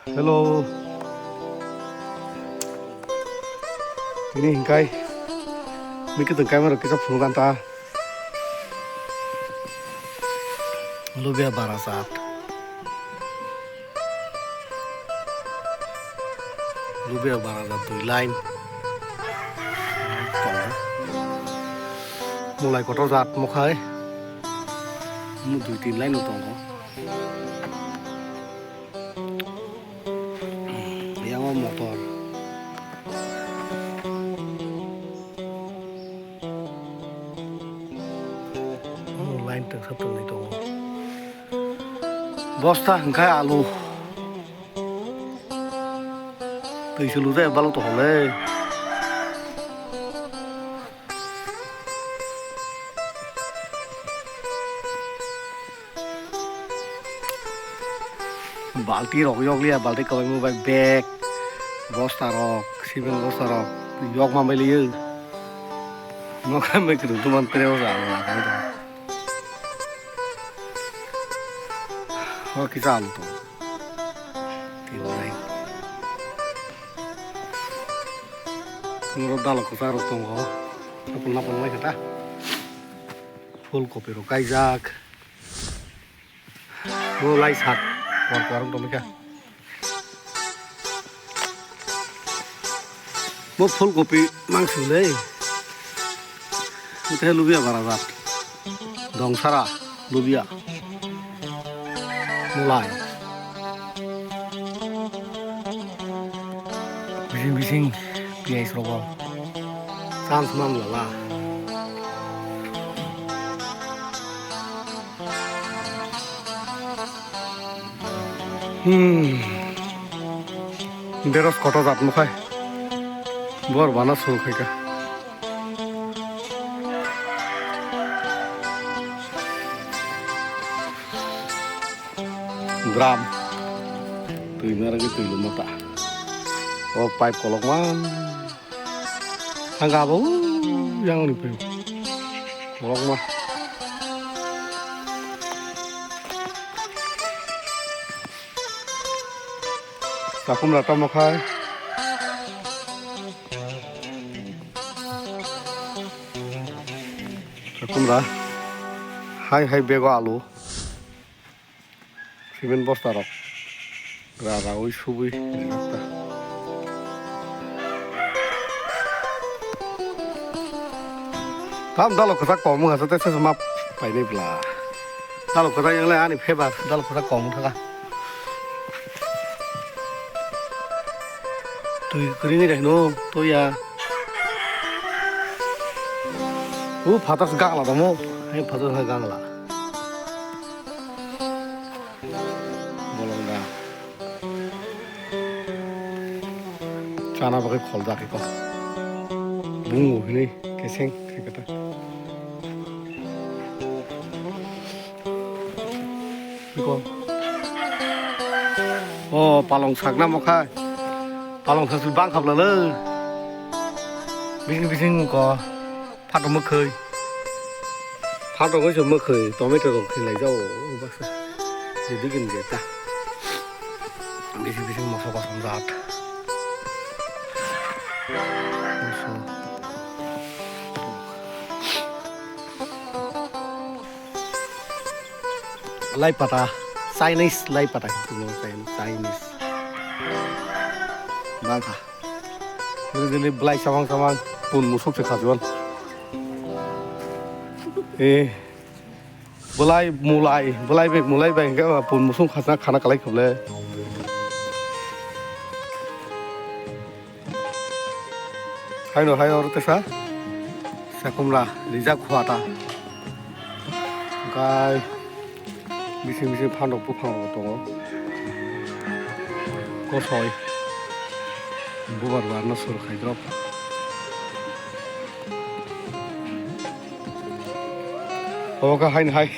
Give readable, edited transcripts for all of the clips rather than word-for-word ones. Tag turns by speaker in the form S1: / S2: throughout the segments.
S1: Hello, ini hingkai, mikir tengkai mana kita puluhan ta, lubia barasat, tu line, mulai kotor zat mokai, mu dui tin line utong ko, yang motor. Lain từng sắp từng này tổ bosta khai alu từ sự lúa bao lâu tổ lên balti rok yok lia balti kau mau buy bag bosta rok simen bosta rok yok mau beli ye mau kan mau kerja tu man terus lah kan tu oh kita alu tu tiada menurut dalam kita harus tunggu apa lagi kita full kopi rokai jak mulai sak warung tu mereka mau full kopi mangsung deh kita lubia barazat dong sara lubia mulai bising piais robol sans mam lala beros koto zat mukai bor bana suruh kai drum tuh ini lagi tuh lu mata oh pipe kolok man angka apa yang ini pipe kolok mah takum rata makai takum rah hai bego alu simen bosta rok rara oi subui rakta tam dalo kata komu hasa tesa sama pai ni bla dalo kata yang lain ani pheba dalo kata komu thaka tu kering ni no to ya fatas gak la damo hai fatas gak la Cana pakai kol dah kita, bungu ini keseng kita. Iko, oh palong sakna makai, palong sasu bang kap lalu, bising ko, patu makai, patu ko cuma makai, tomato ko kini jauh, baksa, jadi gini kita, bising masuk kosong zat. Lai pata Chinese lai pata itu Chinese bangka ini belai samang pun musuk sekajuan mulai baik enggak pun musuk khana kalai kable hai no tesa sakumla rijak khuata kai bising pandok pupang tongo kosoi bubar warna sur khaidrop oka hai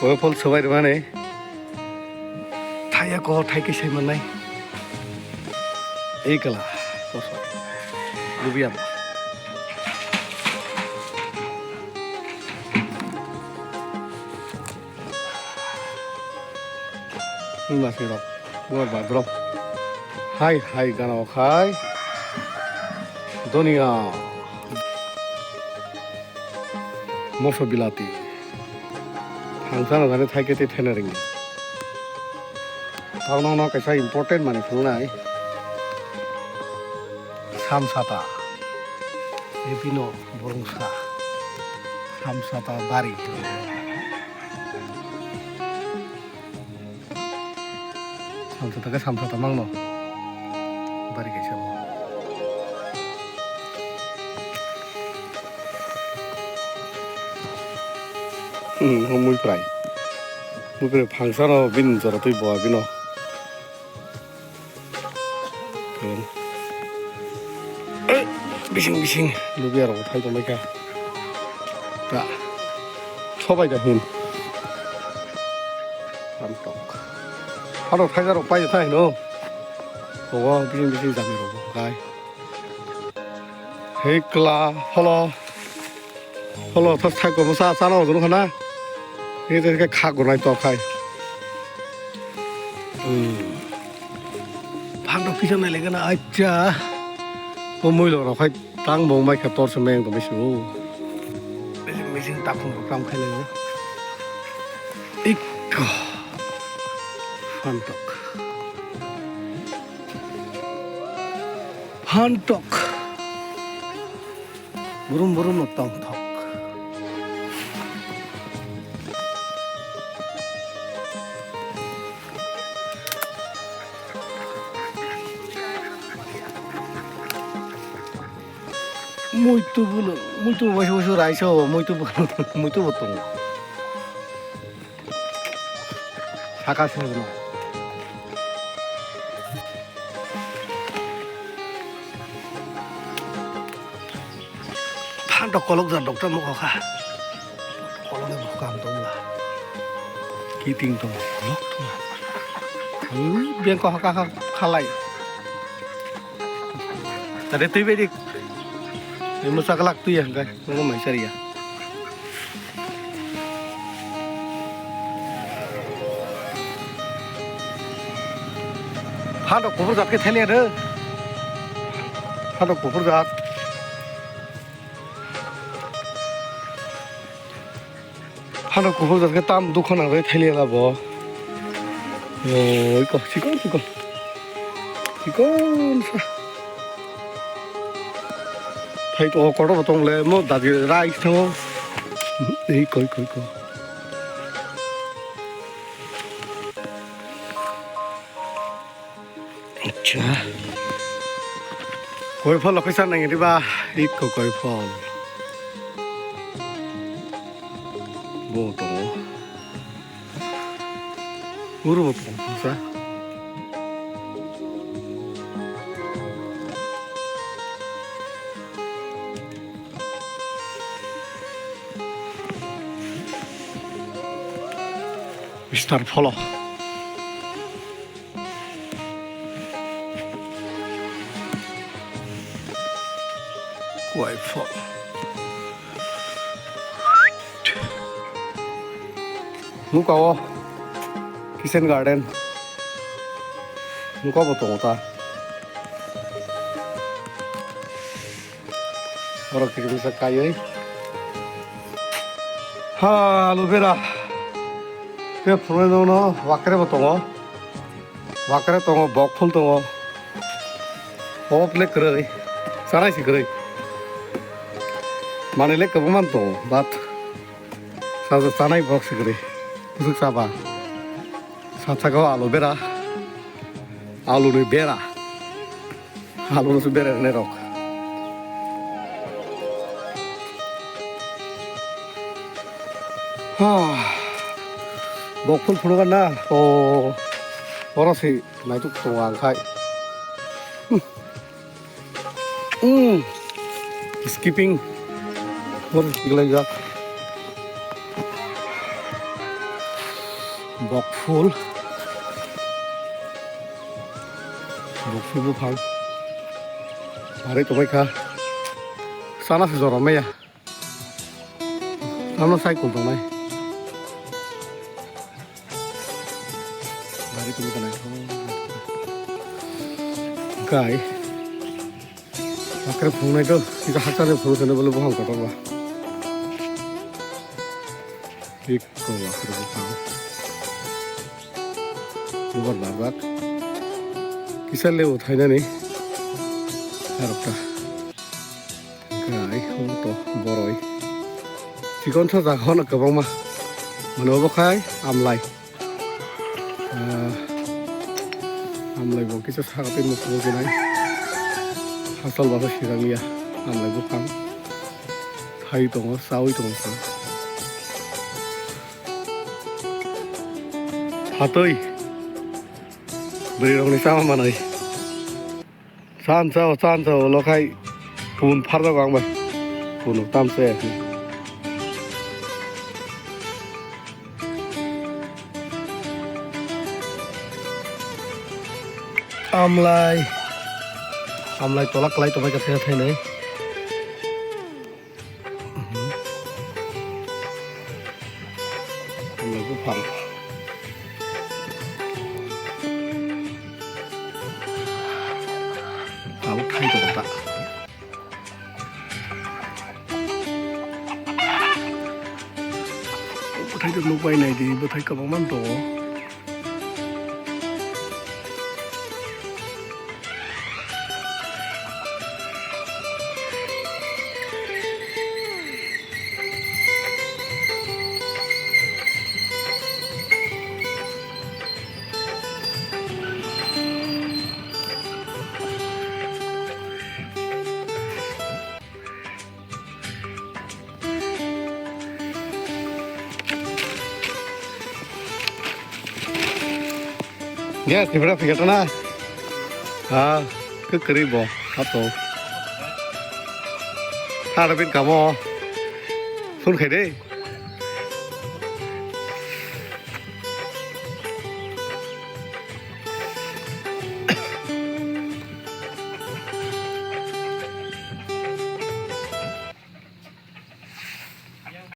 S1: ko pol sobai mane thaya ko thai ke sai manai ekala kosoi lubiam masih rok luar badrop hai hai ganok hai dunia moso bilati hangsana jane thaikete thena ringi tawno no kaisa important mani phungnai samsata epino borongsa samsata bari samsata ka samsata mangno bari kaisa muy prai muy prai fangsano bin jara tui bo bino bising bising lubiar ro thai tomai ka ta sobai da hin samtok haro thai jaro pai thai no ogo bising bising jami ro kai hekla holo holo thas thai ko sa sa no junu khana ni te ka kha go nai to khai phang do pisa nai le kana acha mui lo nó phải tăng bộ máy khát to xem em có mấy số mấy sinh tập không có khai lên ít phan tộc burum burum một tông thọc muito baju raiso muito botong saka seno phan dok kolok jan doktor mo kha kolok ne kam tong la ki ting tong lok tong bien ko kha khalai tade tui be dik ini masalah tu ya guys, nggak mau cari ya. Hado kubur zat ke theli ada. Hado kubur zat. Hado kubur zat ke tam dukhan ada theli lah bo. Oh, ikut cikon. thấy tôi có đó tông lên một đặt ra thôi đi coi chà coi phật là cái sân này đi ba ít coi phật bộ tổ bộ tổ sao Mister Follow. Quite full. Lúc có Kitchen Garden. Lúc có một tổ ta. Rồi cái gì sẽ cái ấy. Ha, lúc ra. 그 프로노노 와크레버 동어 와크레 동어 먹풀 동어 오플레 그래 사라시 그래 마네레 그만 또 밭 사서 사나이 박스 그래 무슨 사바 사차가 알로베라 알로르 베라 알로르 베라 네로 먹풀 풀어갔나? 어라시 나도 동안 가이. Skipping. 뭘 이거야? 먹풀 방. 아래 또 뭐야? 사나스 저러매야. 사나 사이클 동네. Dari kami kanai. Kai. Akhirnya phone itu kita hasilnya phone sana boleh bohong kata apa? Ikut akhirnya bohong. Luar banget. Kisah lewat aja nih. Harapnya. Kai, untuk boroi. Jikon saja kau nak kebang mah. Menurut kai, amlai. Amlai bang kisah harapan muka begini. Hasil bahasa Sirangnya, amlai bukan. Hai tunggu, sawi tunggu. Hatoi. Beri orang ni sama mana ni? San sao, lokai pun parda gang bah, pun tam se. Amlai tolak lai tomai kasih hati ni. Amlai bukan. Aku khai tu tak. Aku khai tu lupai ni di, aku khai kebang man tu. Ya, sebenarnya pikir na. Ke keribo, atau ada pin kamu, sun kede.